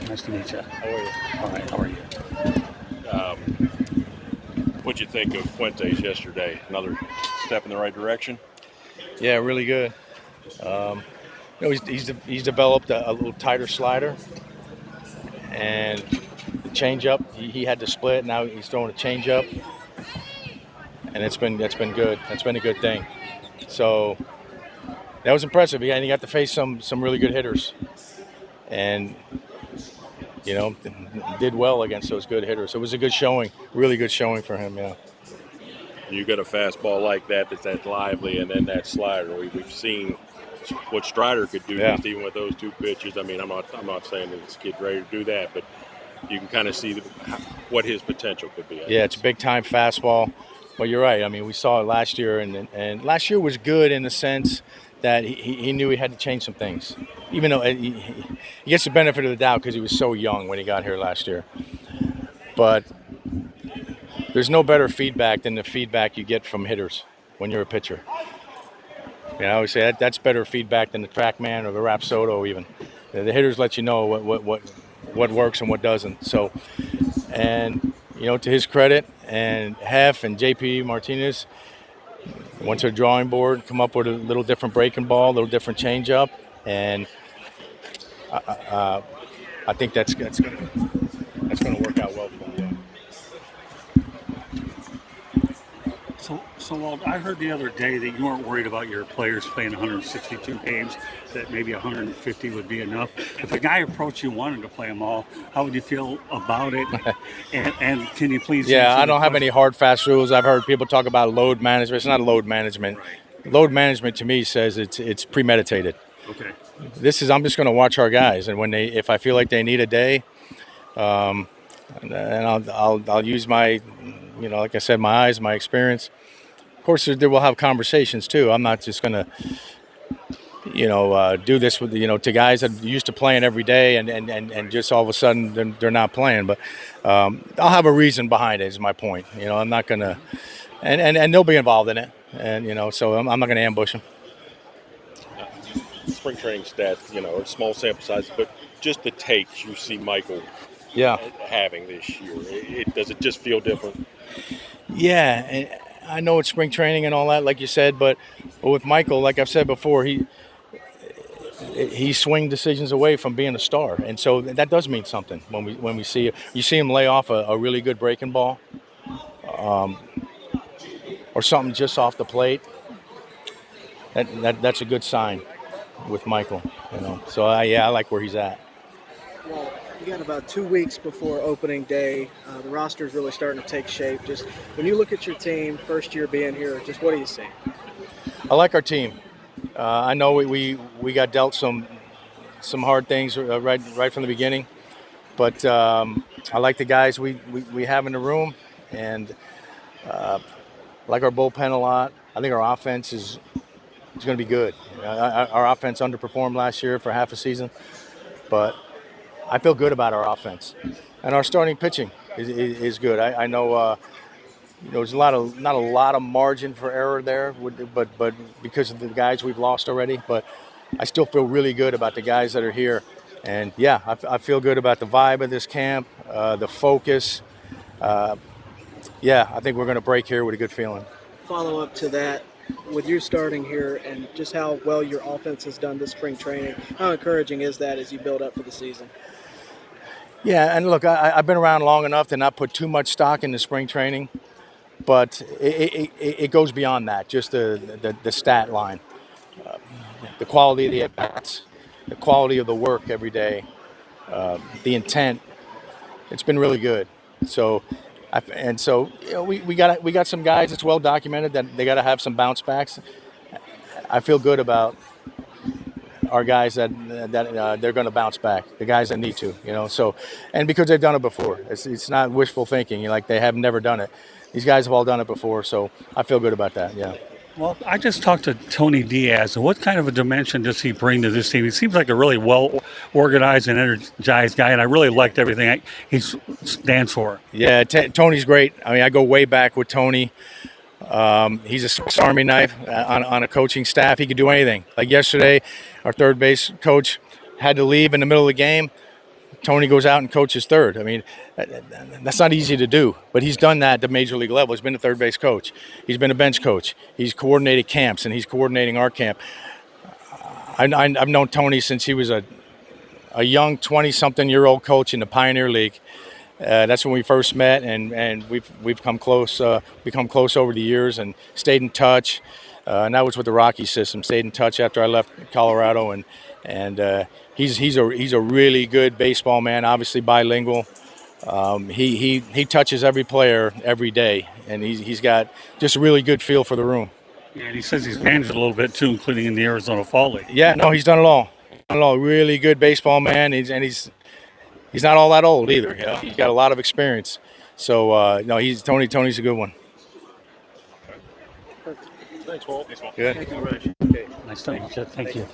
Nice to meet you. How are you? All right, how are you? What'd you think of Fuentes yesterday? Another step in the right direction? Yeah, really good. He's developed a little tighter slider, and the changeup. He had to split. Now he's throwing a changeup, and that's been good. That's been a good thing. So that was impressive. He got to face some really good hitters, and did well against those good hitters. It was a good showing, really good showing for him. Yeah. You got a fastball like that's that lively, and then that slider. We've seen what Strider could do Yeah. just even with those two pitches. I mean, I'm not saying that this kid's ready to do that, but you can kind of see what his potential could be. Yeah, it's a big time fastball. But you're right. I mean, we saw it last year, and last year was good in the sense that he knew he had to change some things. Even though he gets the benefit of the doubt because he was so young when he got here last year. But there's no better feedback than the feedback you get from hitters when you're a pitcher. I always say that's better feedback than the TrackMan or the Rapsodo even. The hitters let you know what works and what doesn't. So, and to his credit, and Hef and JP Martinez went to a drawing board, come up with a little different breaking ball, a little different changeup, and I think that's going to work out well for him. Yeah. So Walt, I heard the other day that you weren't worried about your players playing 162 games, that maybe 150 would be enough. If a guy approached you wanted to play them all, how would you feel about it? and can you please? Yeah, I don't have any hard, fast rules. I've heard people talk about load management. It's not load management. Right. Load management to me says it's premeditated. Okay. I'm just going to watch our guys, and if I feel like they need a day, and I'll use my, like I said, my eyes, my experience. Of course, there will have conversations too. I'm not just going to, do this with to guys that are used to playing every day, and just all of a sudden they're not playing. But I'll have a reason behind it. Is my point. I'm not going to, and they'll be involved in it, and so I'm not going to ambush them. Spring training stats, are small sample sizes, but just the takes you see Michael having this year, does it just feel different? Yeah, and I know it's spring training and all that, like you said, but with Michael, like I've said before, he swing decisions away from being a star, and so that does mean something when we see you see him lay off a really good breaking ball, or something just off the plate. That's a good sign with Michael, So I like where he's at. Well, you got about 2 weeks before opening day. The roster is really starting to take shape. Just when you look at your team, first year being here, just what do you see? I like our team. I know we got dealt some hard things right from the beginning, but I like the guys we have in the room, and I like our bullpen a lot. I think our offense is going to be good. Our offense underperformed last year for half a season, but I feel good about our offense, and our starting pitching is good. I know there's not a lot of margin for error there, but because of the guys we've lost already. But I still feel really good about the guys that are here, and yeah, I feel good about the vibe of this camp, the focus. I think we're going to break here with a good feeling. Follow up to that, with you starting here and just how well your offense has done this spring training, how encouraging is that as you build up for the season? Yeah, and look, I've been around long enough to not put too much stock into spring training, but it goes beyond that, just the stat line, the quality of the at-bats, the quality of the work every day, the intent. It's been really good. So we got some guys. It's well documented that they got to have some bounce backs. I feel good about our guys that they're going to bounce back. The guys that need to, So, and because they've done it before, it's not wishful thinking. Like they have never done it. These guys have all done it before, so I feel good about that. Yeah. Well, I just talked to Tony Diaz. What kind of a dimension does he bring to this team? He seems like a really well-organized and energized guy, and I really liked everything he stands for. Yeah, Tony's great. I mean, I go way back with Tony. He's a Swiss Army knife on a coaching staff. He could do anything. Like yesterday, our third base coach had to leave in the middle of the game. Tony goes out and coaches third. I mean, that's not easy to do, but he's done that at the major league level. He's been a third base coach. He's been a bench coach. He's coordinated camps, and he's coordinating our camp. I've known Tony since he was a young 20-something-year-old coach in the Pioneer League. That's when we first met, and we've become close over the years and stayed in touch. And that was with the Rocky system. Stayed in touch after I left Colorado, and he's a really good baseball man. Obviously bilingual. He touches every player every day, and he's got just a really good feel for the room. Yeah, and he says he's managed a little bit too, including in the Arizona Fall League. Yeah, no, he's done it all. Really good baseball man. He's not all that old either. You know? He's got a lot of experience. So no, Tony's a good one. Thanks, Walt. Good. Thank you, Raj. Nice to meet you. Thank you.